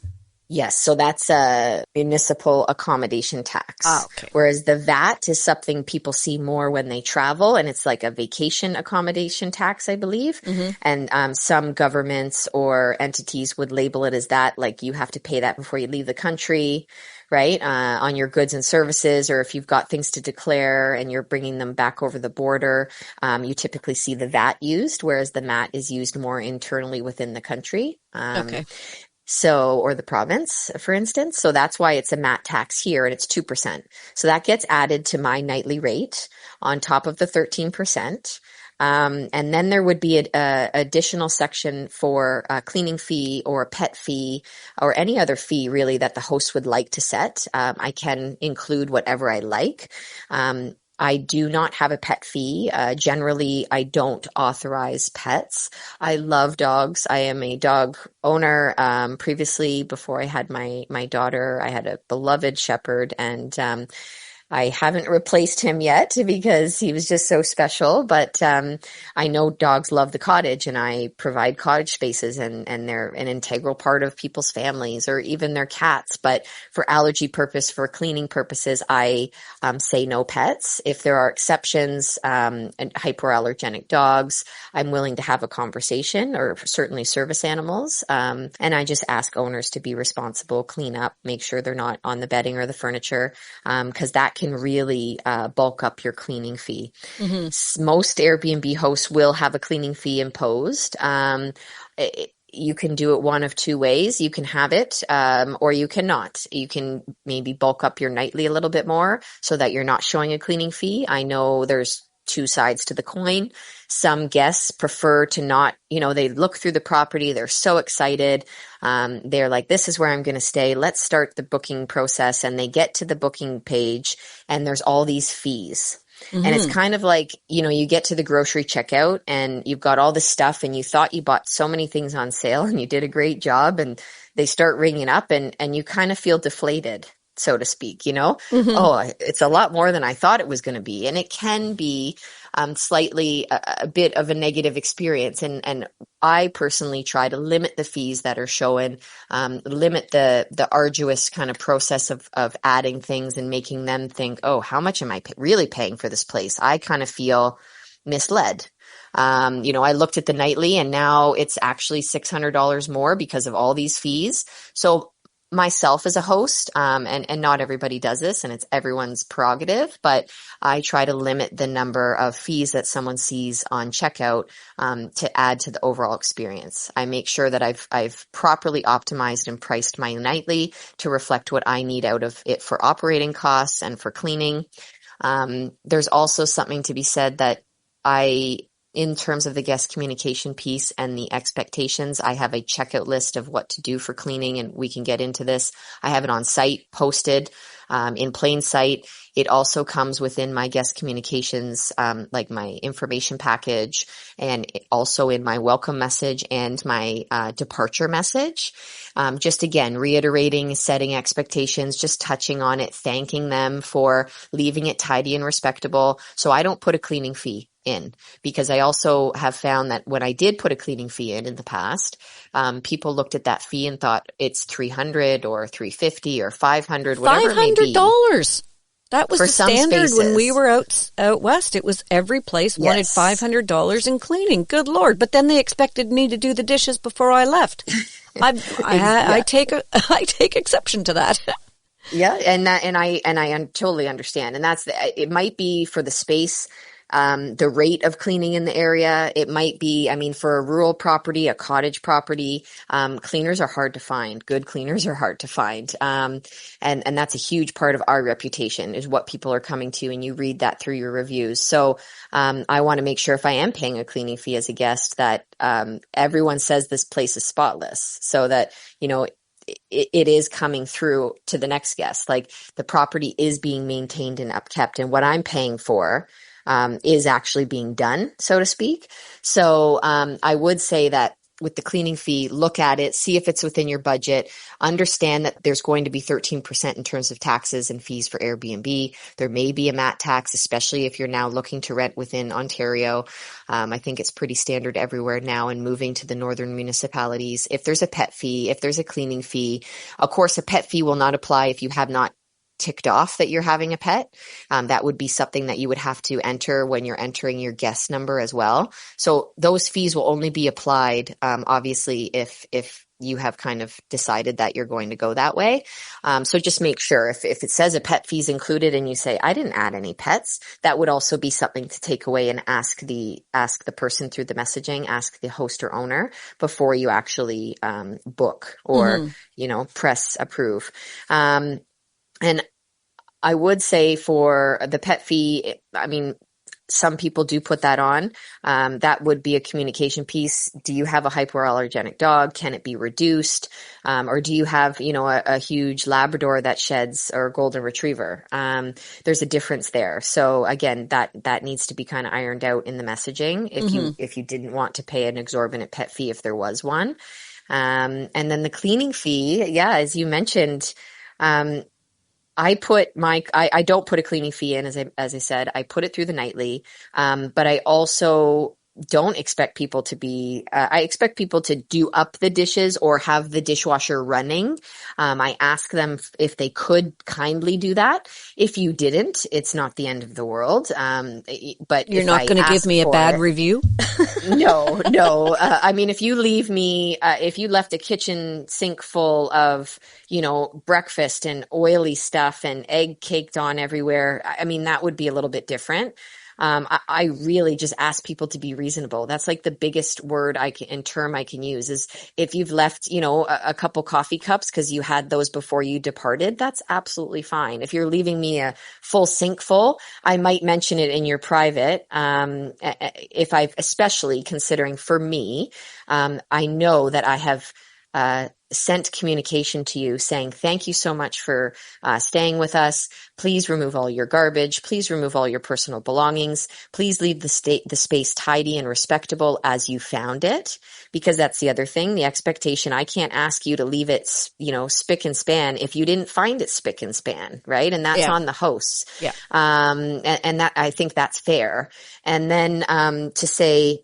Yes, so that's a municipal accommodation tax. Okay. Whereas the VAT is something people see more when they travel, and it's like a vacation accommodation tax, I believe. Mm-hmm. And some governments or entities would label it as that, like you have to pay that before you leave the country, right? On your goods and services, or if you've got things to declare and you're bringing them back over the border, you typically see the VAT used, whereas the MAT is used more internally within the country. Okay. So, or the province, for instance. So that's why it's a MAT tax here, and it's 2%. So that gets added to my nightly rate on top of the 13%. And then there would be a additional section for a cleaning fee or a pet fee or any other fee really that the host would like to set. I can include whatever I like. I do not have a pet fee. Generally, I don't authorize pets. I love dogs. I am a dog owner. Previously, before I had my daughter, I had a beloved shepherd, and I haven't replaced him yet because he was just so special, but I know dogs love the cottage, and I provide cottage spaces, and they're an integral part of people's families or even their cats. But for allergy purpose, for cleaning purposes, I say no pets. If there are exceptions, and hypoallergenic dogs, I'm willing to have a conversation, or certainly service animals. And I just ask owners to be responsible, clean up, make sure they're not on the bedding or the furniture, because that can really bulk up your cleaning fee. Mm-hmm. Most Airbnb hosts will have a cleaning fee imposed. You can do it one of 2 ways. You can have it, or you cannot. You can maybe bulk up your nightly a little bit more so that you're not showing a cleaning fee. I know there's two sides to the coin. Some guests prefer to not, they look through the property. They're so excited. They're like, this is where I'm going to stay. Let's start the booking process. And they get to the booking page and there's all these fees. Mm-hmm. And it's kind of like, you get to the grocery checkout and you've got all this stuff and you thought you bought so many things on sale and you did a great job, and they start ringing up and you kind of feel deflated, so to speak, Mm-hmm. Oh, it's a lot more than I thought it was going to be. And it can be slightly a bit of a negative experience. And I personally try to limit the fees that are shown, limit the arduous kind of process of adding things and making them think, oh, how much am I really paying for this place? I kind of feel misled. I looked at the nightly and now it's actually $600 more because of all these fees. So myself as a host, and not everybody does this, and it's everyone's prerogative, but I try to limit the number of fees that someone sees on checkout to add to the overall experience. I make sure that I've properly optimized and priced my nightly to reflect what I need out of it for operating costs and for cleaning. There's also something to be said that in terms of the guest communication piece and the expectations, I have a checkout list of what to do for cleaning, and we can get into this. I have it on site, posted in plain sight. It also comes within my guest communications, like my information package, and also in my welcome message and my departure message. Just again, reiterating, setting expectations, just touching on it, thanking them for leaving it tidy and respectable. So I don't put a cleaning fee in, because I also have found that when I did put a cleaning fee in the past, people looked at that fee and thought it's $300 or $350 or $500, whatever it may be. $500. That was for the some standard spaces. When we were out west. It was every place wanted Yes. $500 in cleaning. Good Lord. But then they expected me to do the dishes before I left. I take exception to that. Yeah. And I totally understand. And it might be for the space, the rate of cleaning in the area. It might be, for a rural property, a cottage property, cleaners are hard to find. Good cleaners are hard to find. And that's a huge part of our reputation, is what people are coming to, and you read that through your reviews. So, I want to make sure, if I am paying a cleaning fee as a guest, that, everyone says this place is spotless, so that, it is coming through to the next guest. Like, the property is being maintained and upkept, and what I'm paying for is actually being done, so to speak. So I would say that with the cleaning fee, look at it, see if it's within your budget, understand that there's going to be 13% in terms of taxes and fees for Airbnb. There may be a MAT tax, especially if you're now looking to rent within Ontario. I think it's pretty standard everywhere now, and moving to the northern municipalities. If there's a pet fee, if there's a cleaning fee, of course, a pet fee will not apply if you have not ticked off that you're having a pet. That would be something that you would have to enter when you're entering your guest number as well. So those fees will only be applied, obviously, if you have kind of decided that you're going to go that way. So just make sure if it says a pet fee is included and you say, I didn't add any pets, that would also be something to take away and ask the person through the messaging, ask the host or owner before you actually book or, press approve. And I would say for the pet fee, some people do put that on. That would be a communication piece. Do you have a hypoallergenic dog? Can it be reduced? Or do you have, a huge Labrador that sheds, or a golden retriever? There's a difference there. So again, that needs to be kind of ironed out in the messaging if you didn't want to pay an exorbitant pet fee, if there was one. And then the cleaning fee, yeah, as you mentioned, I don't put a cleaning fee in, as I said. I put it through the nightly, but I also don't expect people to be, I expect people to do up the dishes or have the dishwasher running. I ask them if they could kindly do that. If you didn't, it's not the end of the world. But you're not going to give me a bad review? No. If you leave me, if you left a kitchen sink full of, breakfast and oily stuff and egg caked on everywhere, that would be a little bit different. I really just ask people to be reasonable. That's like the biggest word and term I can use is if you've left, a couple coffee cups because you had those before you departed, that's absolutely fine. If you're leaving me a full sink full, I might mention it in your private. If I've, especially considering for me, I know that I have sent communication to you saying, thank you so much for staying with us. Please remove all your garbage. Please remove all your personal belongings. Please leave the space tidy and respectable as you found it, because that's the other thing, the expectation. I can't ask you to leave it, spick and span if you didn't find it spick and span, right? And that's on the hosts. Yeah. And that, I think that's fair. And then to say,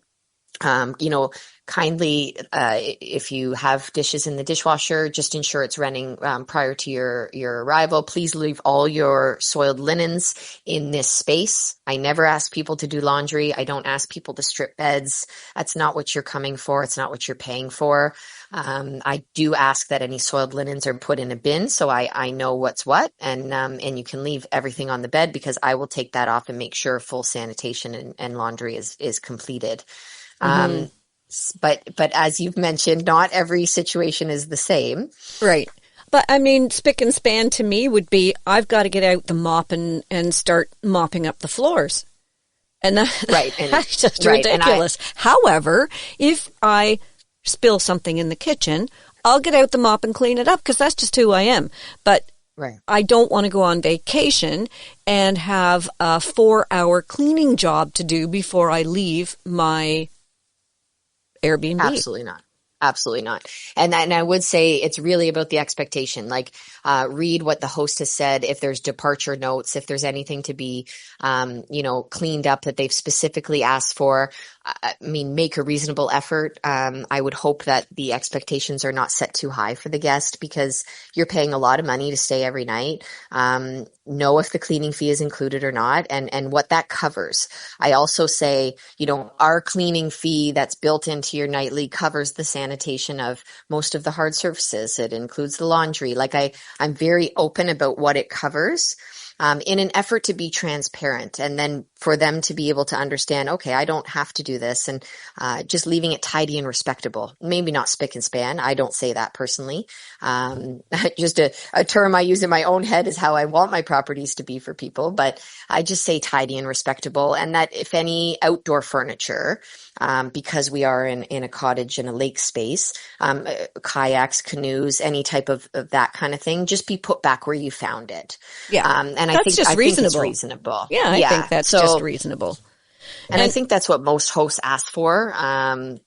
kindly, if you have dishes in the dishwasher, just ensure it's running prior to your arrival. Please leave all your soiled linens in this space. I never ask people to do laundry. I don't ask people to strip beds. That's not what you're coming for. It's not what you're paying for. I do ask that any soiled linens are put in a bin so I know what's what, and you can leave everything on the bed because I will take that off and make sure full sanitation and laundry is completed. But as you've mentioned, not every situation is the same. Right. But I mean, spick and span to me would be, I've got to get out the mop and start mopping up the floors. And that's just ridiculous. However, if I spill something in the kitchen, I'll get out the mop and clean it up because that's just who I am. But I don't want to go on vacation and have a 4-hour cleaning job to do before I leave my Airbnb. Absolutely not. Absolutely not. And I would say it's really about the expectation. Like, read what the host has said. If there's departure notes, if there's anything to be, cleaned up that they've specifically asked for, I mean, make a reasonable effort. I would hope that the expectations are not set too high for the guest because you're paying a lot of money to stay every night. Know if the cleaning fee is included or not and what that covers. I also say, our cleaning fee that's built into your nightly covers the sanitation of most of the hard surfaces. It includes the laundry. Like I'm very open about what it covers. In an effort to be transparent and then for them to be able to understand, okay, I don't have to do this, and just leaving it tidy and respectable. Maybe not spick and span. I don't say that personally. Just a term I use in my own head is how I want my properties to be for people, but I just say tidy and respectable. And that if any outdoor furniture, because we are in a cottage in a lake space, kayaks, canoes, any type of that kind of thing, just be put back where you found it. Yeah. And I think it's reasonable. Yeah, I think that's just reasonable. And I think that's what most hosts ask for.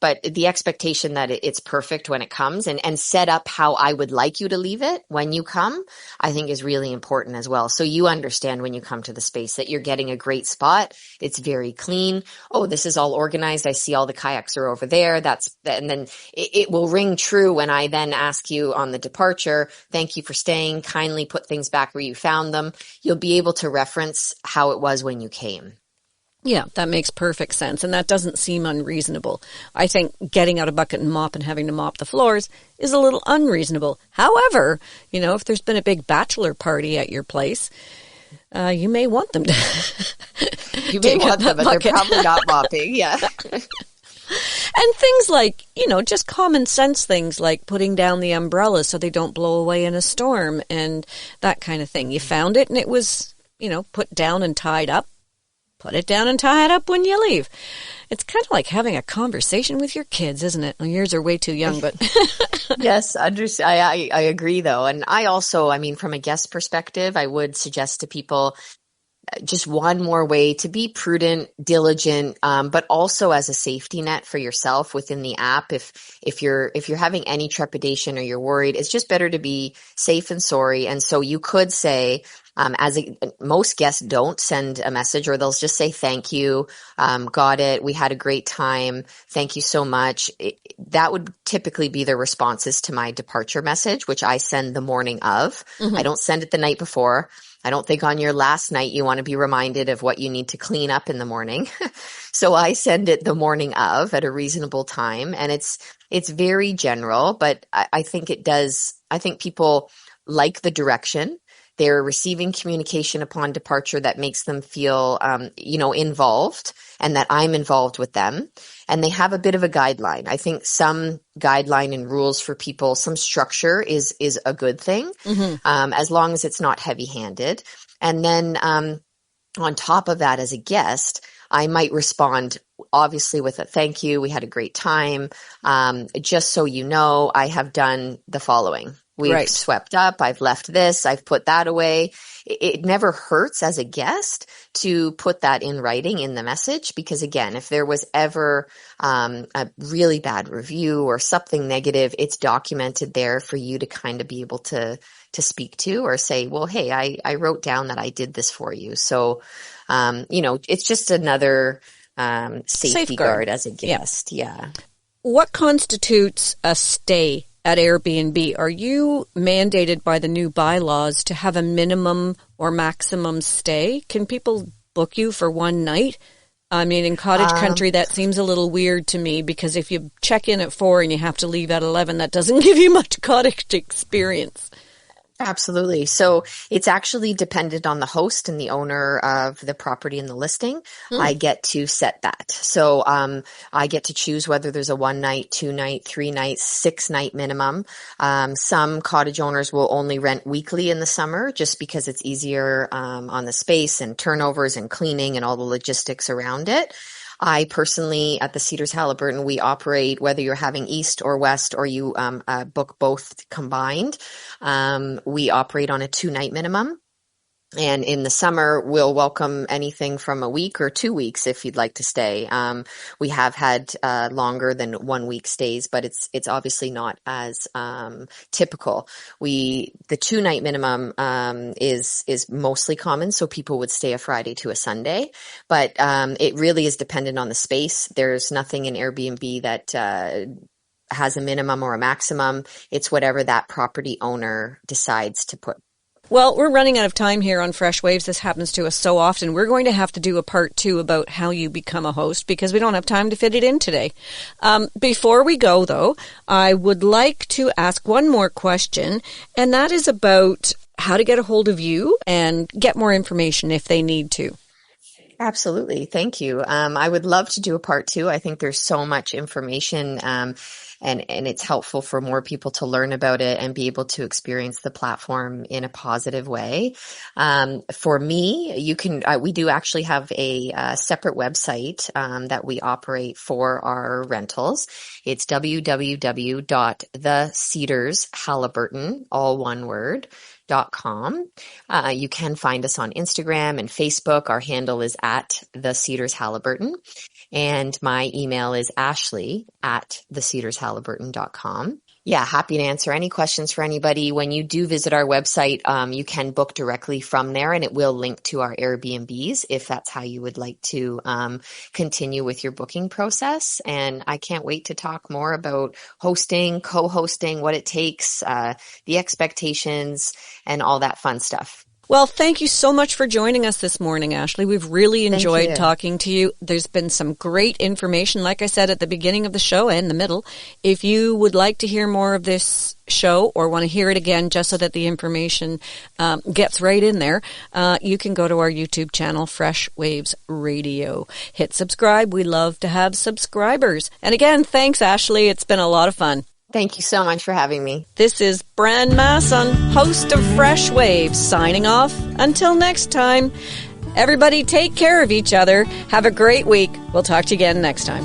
But the expectation that it's perfect when it comes and set up how I would like you to leave it when you come, I think is really important as well. So you understand when you come to the space that you're getting a great spot. It's very clean. Oh, this is all organized. I see all the kayaks are over there. And then it will ring true when I then ask you on the departure, thank you for staying. Kindly put things back where you found them. You'll be able to reference how it was when you came. Yeah, that makes perfect sense. And that doesn't seem unreasonable. I think getting out a bucket and mop and having to mop the floors is a little unreasonable. However, if there's been a big bachelor party at your place, you may want them to. You may want them, but they're probably not mopping. Yeah. And things like, just common sense things like putting down the umbrellas so they don't blow away in a storm and that kind of thing. You found it and it was, put down and tied up. Put it down and tie it up when you leave. It's kind of like having a conversation with your kids, isn't it? Well, yours are way too young, but. Yes, I agree though. And I also, from a guest perspective, I would suggest to people just one more way to be prudent, diligent, but also as a safety net for yourself within the app. If you're having any trepidation or you're worried, it's just better to be safe and sorry. And so you could say, most guests don't send a message, or they'll just say, thank you. Got it. We had a great time. Thank you so much. That would typically be the responses to my departure message, which I send the morning of. Mm-hmm. I don't send it the night before. I don't think on your last night you want to be reminded of what you need to clean up in the morning. So I send it the morning of at a reasonable time. And it's very general, but I think it does. I think people like the direction. They're receiving communication upon departure that makes them feel, involved, and that I'm involved with them. And they have a bit of a guideline. I think some guideline and rules for people, some structure is a good thing, as long as it's not heavy-handed. And then on top of that, as a guest, I might respond obviously with a thank you. We had a great time. Just so you know, I have done the following. We've swept up. I've left this. I've put that away. It never hurts as a guest to put that in writing in the message, because again, if there was ever a really bad review or something negative, it's documented there for you to kind of be able to speak to or say, well, hey, I wrote down that I did this for you. So, it's just another safety guard as a guest. Yeah. What constitutes a stay at Airbnb? Are you mandated by the new bylaws to have a minimum or maximum stay? Can people book you for one night? I mean, in cottage country, that seems a little weird to me, because if you check in at 4 and you have to leave at 11, that doesn't give you much cottage experience. Absolutely. So it's actually dependent on the host and the owner of the property and the listing. I get to set that. So I get to choose whether there's a 1 night, 2 night, 3 nights, 6 night minimum. Some cottage owners will only rent weekly in the summer, just because it's easier on the space and turnovers and cleaning and all the logistics around it. I personally, at the Cedars Halliburton, we operate whether you're having east or west, or you book both combined. We operate on a 2 night minimum. And in the summer, we'll welcome anything from a week or 2 weeks if you'd like to stay. We have had longer than 1 week stays, but it's obviously not as typical. The 2 night minimum is mostly common, so people would stay a Friday to a Sunday. But it really is dependent on the space. There's nothing in Airbnb that has a minimum or a maximum. It's whatever that property owner decides to put. Well, we're running out of time here on Freshwaves. This happens to us so often. We're going to have to do a part 2 about how you become a host, because we don't have time to fit it in today. Before we go, though, I would like to ask one more question, and that is about how to get a hold of you and get more information if they need to. Absolutely. Thank you. I would love to do a part 2. I think there's so much information, and it's helpful for more people to learn about it and be able to experience the platform in a positive way. For me, we do actually have a separate website that we operate for our rentals. It's www.thecedarshalliburton, all one word, .com. You can find us on Instagram and Facebook. Our handle is at The Cedars Halliburton. And my email is ashley@thecedarshalliburton.com. Yeah, happy to answer any questions for anybody. When you do visit our website, you can book directly from there, and it will link to our Airbnbs if that's how you would like to continue with your booking process. And I can't wait to talk more about hosting, co-hosting, what it takes, the expectations, and all that fun stuff. Well, thank you so much for joining us this morning, Ashley. We've really enjoyed talking to you. There's been some great information, like I said at the beginning of the show and the middle. If you would like to hear more of this show or want to hear it again just so that the information gets right in there, you can go to our YouTube channel, Freshwaves Radio. Hit subscribe. We love to have subscribers. And again, thanks, Ashley. It's been a lot of fun. Thank you so much for having me. This is Bren Masson, host of Freshwaves, signing off. Until next time, everybody take care of each other. Have a great week. We'll talk to you again next time.